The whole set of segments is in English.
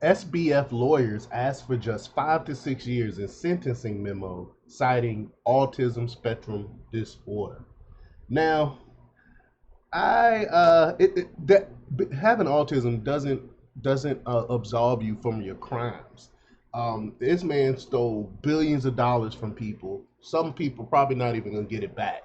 SBF lawyers asked for just 5 to 6 years in sentencing memo, citing autism spectrum disorder. Now, that having autism doesn't absolve you from your crimes. This man stole billions of dollars from people. Some people probably not even gonna get it back.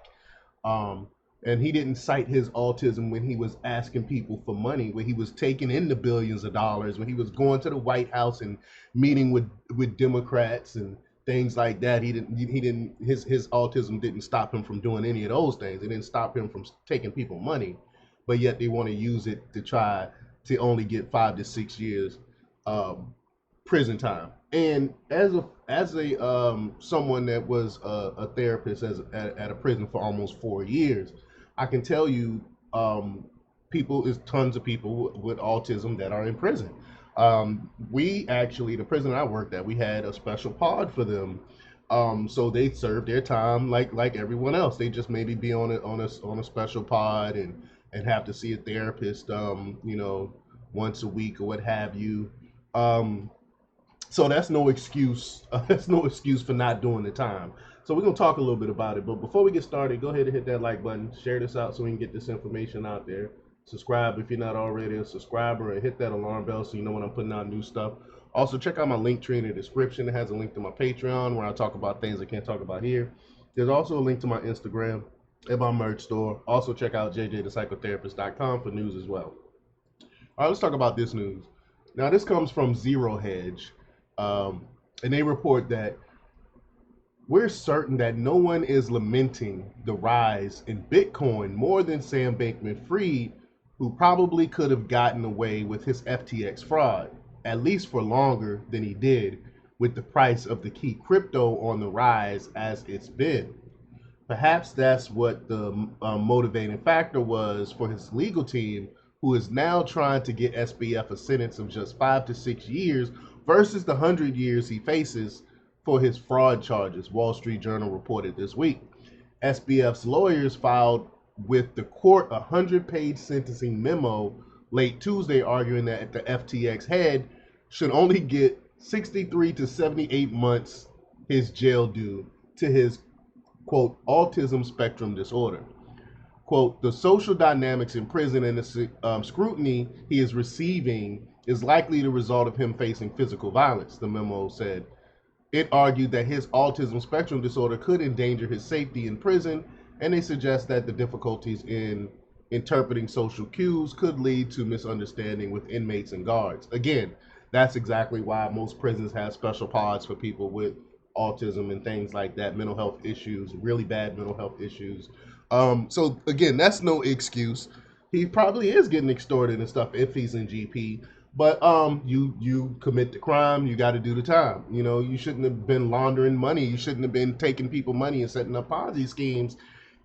Um, and he didn't cite his autism when he was asking people for money, when he was taking in the billions of dollars, when he was going to the White House and meeting with Democrats and things like that. He didn't his autism didn't stop him from doing any of those things. It didn't stop him from taking people money, but yet they want to use it to try to only get 5 to 6 years um, prison time. And as a someone that was a therapist at a prison for almost 4 years, I can tell you, people is tons of people with autism that are in prison. We actually, the prison I worked at, we had a special pod for them. So they serve their time like everyone else. They just maybe be on a special pod and have to see a therapist, once a week or what have you. Um, so that's no excuse. That's no excuse for not doing the time. So we're gonna talk a little bit about it. But before we get started, go ahead and hit that like button. Share this out so we can get this information out there. Subscribe if you're not already a subscriber, and hit that alarm bell so you know when I'm putting out new stuff. Also, check out my link tree in the description. It has a link to my Patreon where I talk about things I can't talk about here. There's also a link to my Instagram and my merch store. Also, check out jjthepsychotherapist.com for news as well. All right, let's talk about this news. Now, this comes from Zero Hedge, um, and they report that we're certain that no one is lamenting the rise in Bitcoin more than Sam Bankman-Fried, who probably could have gotten away with his FTX fraud, at least for longer than he did, with the price of the key crypto on the rise as it's been. Perhaps that's what the motivating factor was for his legal team, who is now trying to get SBF a sentence of just 5 to 6 years versus the 100 years he faces for his fraud charges, Wall Street Journal reported this week. SBF's lawyers filed with the court a 100-page sentencing memo late Tuesday, arguing that the FTX head should only get 63 to 78 months his jail due to his, quote, autism spectrum disorder. Quote, the social dynamics in prison and the scrutiny he is receiving is likely the result of him facing physical violence, the memo said. It argued that his autism spectrum disorder could endanger his safety in prison, and they suggest that the difficulties in interpreting social cues could lead to misunderstanding with inmates and guards. Again, that's exactly why most prisons have special pods for people with autism and things like that, mental health issues, really bad mental health issues. So again, that's no excuse. He probably is getting extorted and stuff if he's in GP. But you commit the crime, you got to do the time. You shouldn't have been laundering money. You shouldn't have been taking people money and setting up Ponzi schemes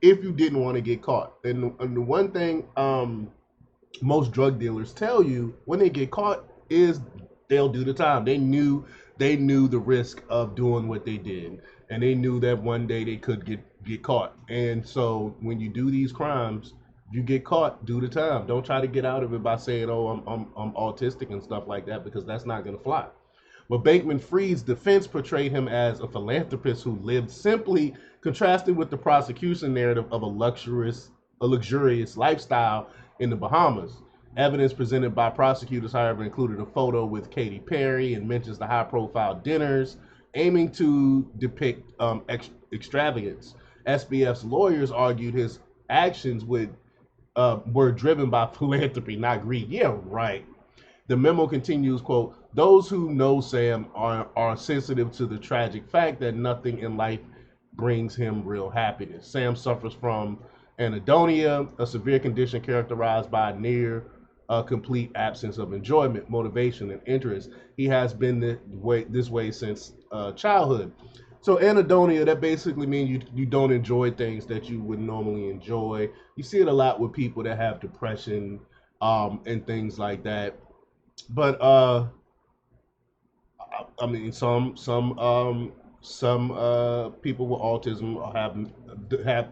if you didn't want to get caught. And the one thing most drug dealers tell you when they get caught is they'll do the time. They knew the risk of doing what they did, and they knew that one day they could get caught. And so when you do these crimes, you get caught, do the time. Don't try to get out of it by saying, "Oh, I'm autistic" and stuff like that, because that's not going to fly. But Bankman-Fried's defense portrayed him as a philanthropist who lived simply, contrasted with the prosecution narrative of a luxurious lifestyle in the Bahamas. Evidence presented by prosecutors, however, included a photo with Katy Perry and mentions the high-profile dinners, aiming to depict extravagance. SBF's lawyers argued his actions were driven by philanthropy, not greed. Yeah, right. The memo continues, quote, those who know Sam are sensitive to the tragic fact that nothing in life brings him real happiness. Sam suffers from anhedonia, a severe condition characterized by a near complete absence of enjoyment, motivation, and interest. He has been this way since childhood. So anhedonia, that basically means you don't enjoy things that you would normally enjoy. You see it a lot with people that have depression and things like that. But I mean, some people with autism have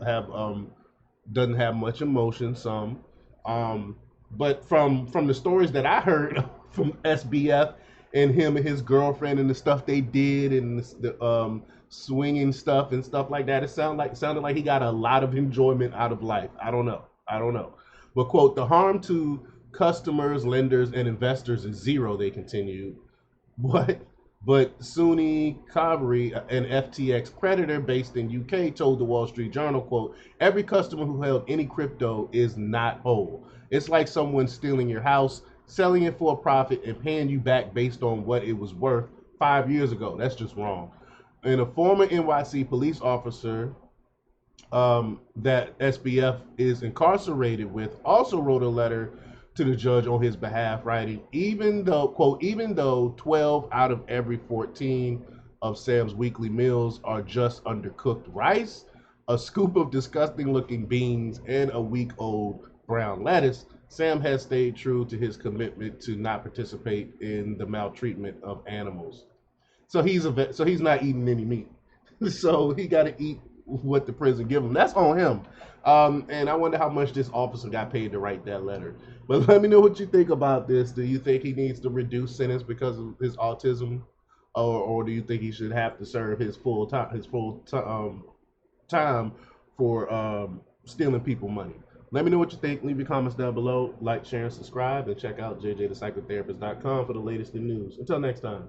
doesn't have much emotion. But from the stories that I heard from SBF, and him and his girlfriend and the stuff they did and the swinging stuff and stuff like that. It sounded like he got a lot of enjoyment out of life. I don't know. I don't know. But quote, the harm to customers, lenders, and investors is zero, they continued. What? But Suni Kaveri, an FTX creditor based in UK, told the Wall Street Journal, quote, every customer who held any crypto is not whole. It's like someone stealing your house, selling it for a profit, and paying you back based on what it was worth 5 years ago. That's just wrong. And a former NYC police officer that SBF is incarcerated with also wrote a letter to the judge on his behalf, writing, even though, quote, even though 12 out of every 14 of Sam's weekly meals are just undercooked rice, a scoop of disgusting looking beans, and a week old brown lettuce, Sam has stayed true to his commitment to not participate in the maltreatment of animals. So he's not eating any meat. So he got to eat what the prison give him. That's on him. And I wonder how much this officer got paid to write that letter. But let me know what you think about this. Do you think he needs to reduce sentence because of his autism, or do you think he should have to serve his time for stealing people money? Let me know what you think. Leave your comments down below. Like, share, and subscribe. And check out jjthepsychotherapist.com for the latest in news. Until next time.